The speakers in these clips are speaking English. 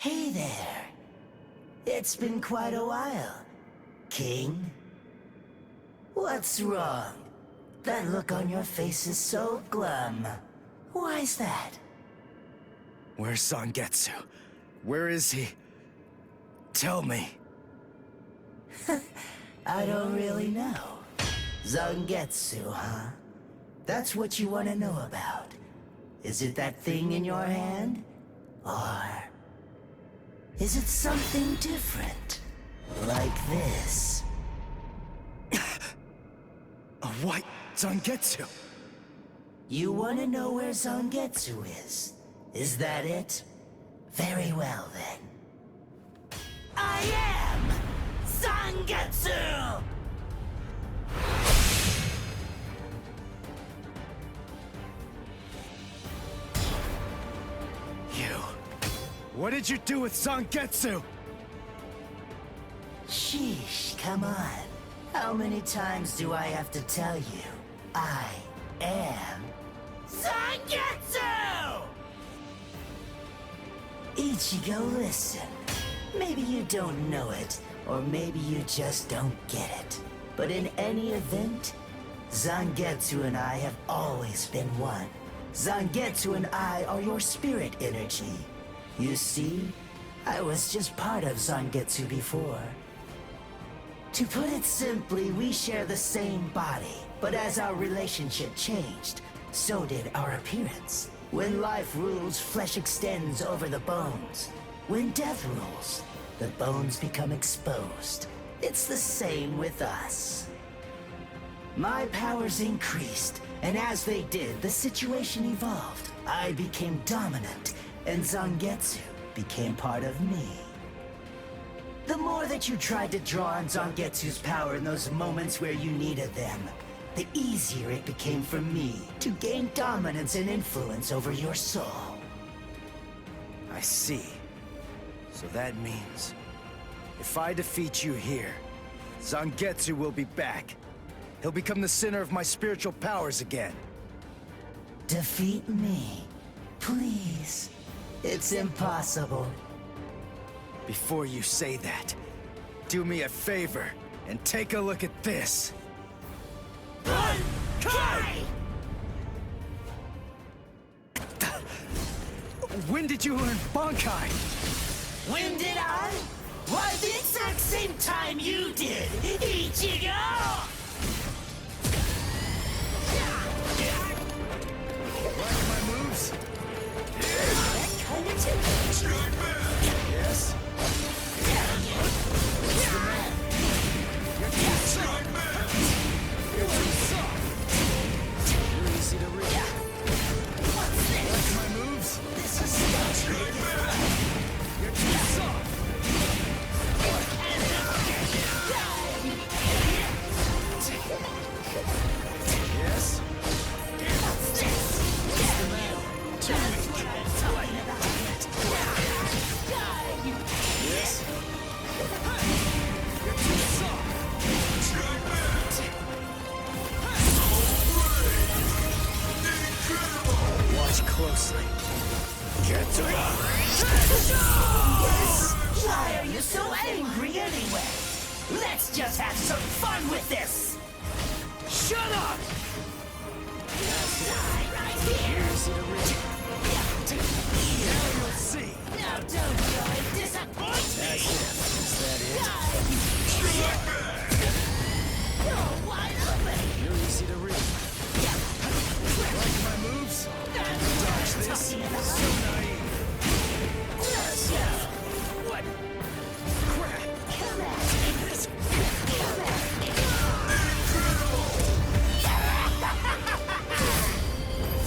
Hey there. It's been quite a while, King. What's wrong? That look on your face is so glum. Why's that? Where's Zangetsu? Where is he? Tell me. I don't really know. Zangetsu, huh? That's what you want to know about. Is it that thing in your hand? Or is it something different? Like this? A white Zangetsu. You want to know where Zangetsu is? Is that it? Very well then. I am Zangetsu! You. What did you do with Zangetsu? Sheesh, come on. How many times do I have to tell you? I am Zangetsu! Ichigo, listen. Maybe you don't know it, or maybe you just don't get it. But in any event, Zangetsu and I have always been one. Zangetsu and I are your spirit energy. You see, I was just part of Zangetsu before. To put it simply, we share the same body, but as our relationship changed, so did our appearance. When life rules, flesh extends over the bones. When death rules, the bones become exposed. It's the same with us. My powers increased, and as they did, the situation evolved. I became dominant, and Zangetsu became part of me. The more that you tried to draw on Zangetsu's power in those moments where you needed them, the easier it became for me to gain dominance and influence over your soul. I see. So that means, if I defeat you here, Zangetsu will be back. He'll become the center of my spiritual powers again. Defeat me, please. It's impossible. Before you say that, do me a favor and take a look at this. BANKAI! When did you learn Bankai? When did I? Why, the exact same time you did, ICHIGO! Like my moves? That kind of tickles. Yes? You're too soft. You're too soft. You're easy to read. What's this? Like my moves? This is stuff. You're too soft. Yes? What's this? That's what I'm talking about. Yes? You're too soft. Watch closely. Get to Yes! Why are you so angry anyway? Let's just have some fun with this! Shut up! Die right here! Easy to read. Now you'll see. Now don't go and disappoint me! Is that it? You're wide open! You're easy to read. Like my moves? Dodge this. So naive. Let's go! What? Crap. Come at me! Come at me!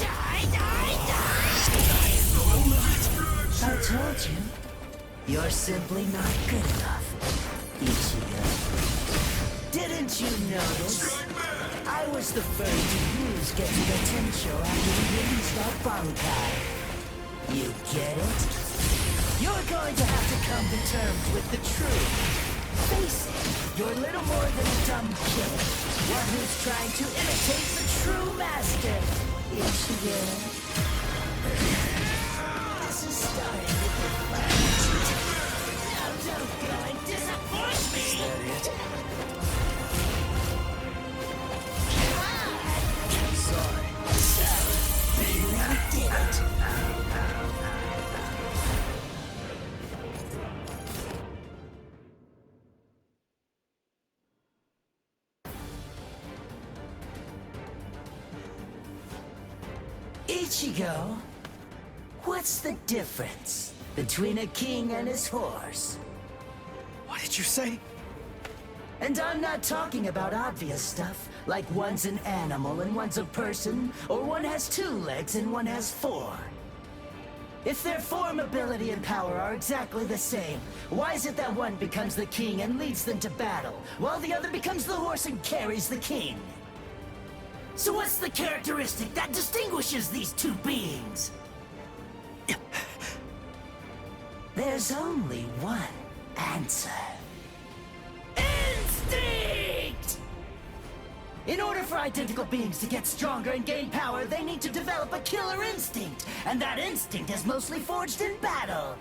Die, die, die! I told you. You're simply not good enough, Ichigo. Didn't you notice? I was the first to use Getting Potential after we released our Bankai. You get it? You're going to have to come to terms with the truth. Face it, you're little more than a dumb kid. One who's trying to imitate the true master. Ichigo. This is starting with the fun. Ichigo, what's the difference between a king and his horse? What did you say? And I'm not talking about obvious stuff, like one's an animal and one's a person, or one has 2 legs and one has 4. If their form, ability, and power are exactly the same, why is it that one becomes the king and leads them to battle, while the other becomes the horse and carries the king? So what's the characteristic that distinguishes these 2 beings? There's only one answer. Instinct! In order for identical beings to get stronger and gain power, they need to develop a killer instinct, and that instinct is mostly forged in battle.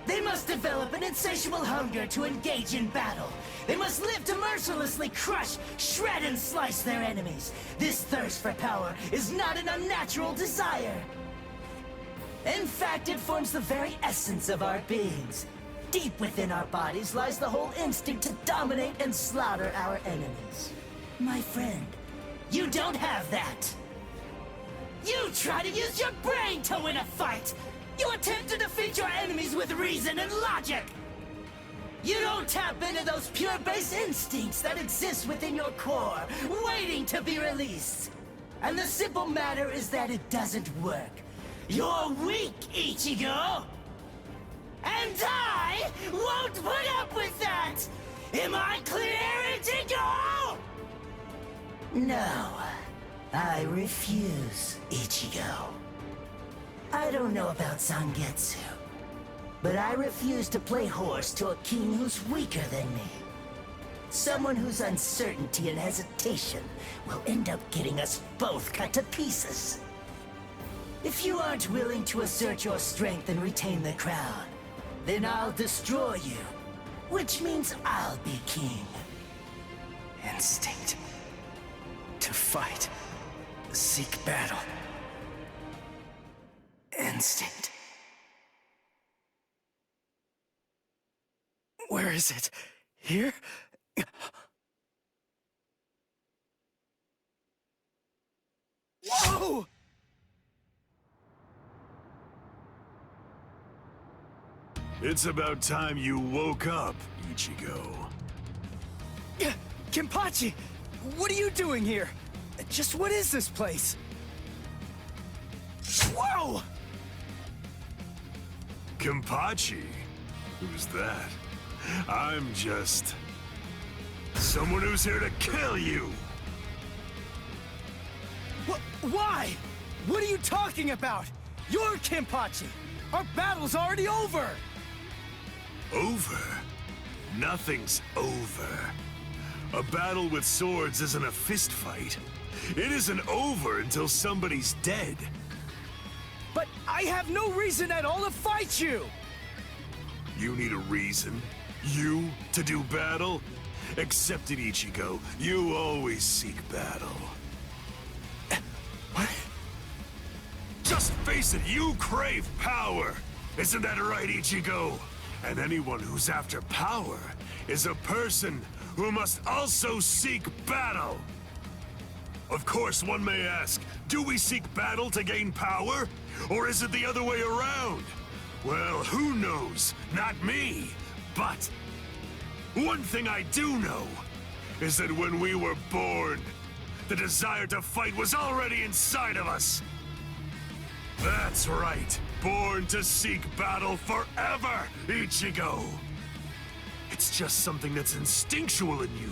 They must develop an insatiable hunger to engage in battle. They must live to mercilessly crush, shred, and slice their enemies. This thirst for power is not an unnatural desire. In fact, it forms the very essence of our beings. Deep within our bodies lies the whole instinct to dominate and slaughter our enemies. My friend, you don't have that. You try to use your brain to win a fight. You attempt to defeat your enemies with reason and logic. You don't tap into those pure base instincts that exist within your core, waiting to be released. And the simple matter is that it doesn't work. You're weak, Ichigo! And I won't put up with that! Am I clear, Ichigo? No, I refuse, Ichigo. I don't know about Zangetsu, but I refuse to play horse to a king who's weaker than me. Someone whose uncertainty and hesitation will end up getting us both cut to pieces. If you aren't willing to assert your strength and retain the crown, then I'll destroy you, which means I'll be king. Instinct. To fight. Seek battle. Instinct. Where is it? Here? Whoa! It's about time you woke up, Ichigo. Kenpachi! What are you doing here? Just what is this place? Whoa! Kenpachi? Who's that? I'm just... someone who's here to kill you! Why? What are you talking about? You're Kenpachi! Our battle's already over! Over? Nothing's over. A battle with swords isn't a fist fight. It isn't over until somebody's dead. But I have no reason at all to fight you! You need a reason? You to do battle? Accept it, Ichigo. You always seek battle. What? Just face it, you crave power! Isn't that right, Ichigo? And anyone who's after power is a person who must also seek battle! Of course, one may ask, do we seek battle to gain power? Or is it the other way around? Well, who knows? Not me. But one thing I do know is that when we were born, the desire to fight was already inside of us. That's right. Born to seek battle forever, Ichigo. It's just something that's instinctual in you.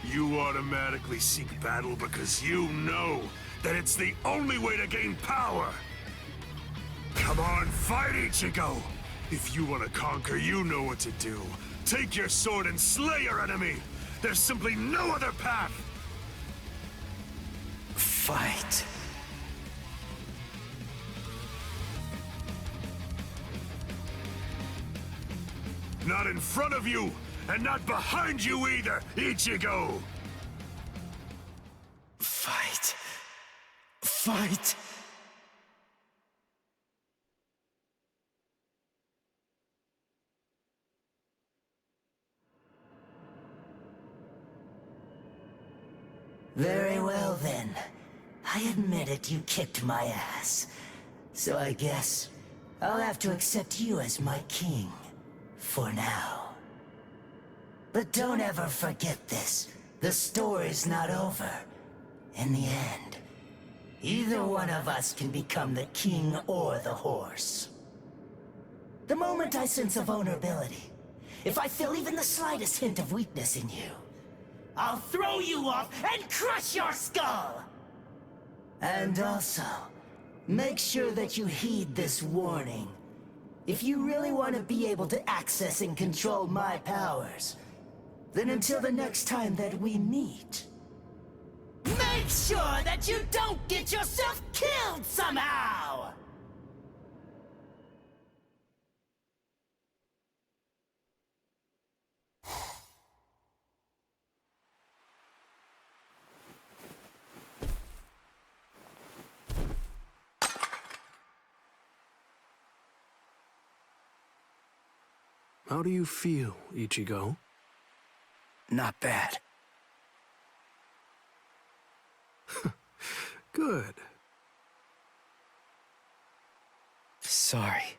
You automatically seek battle because you know that it's the only way to gain power. Come on, fight, Ichigo! If you want to conquer, you know what to do. Take your sword and slay your enemy! There's simply no other path! Fight. Not in front of you, and not behind you either, Ichigo! Fight. Fight. Very well then. I admit it, you kicked my ass. So I guess I'll have to accept you as my king. For now. But don't ever forget this. The story's not over. In the end, either one of us can become the king or the horse. The moment I sense a vulnerability, if I feel even the slightest hint of weakness in you, I'll throw you off and crush your skull! And also, make sure that you heed this warning. If you really want to be able to access and control my powers, then until the next time that we meet, make sure that you don't get yourself killed somehow! How do you feel, Ichigo? Not bad. Good. Sorry.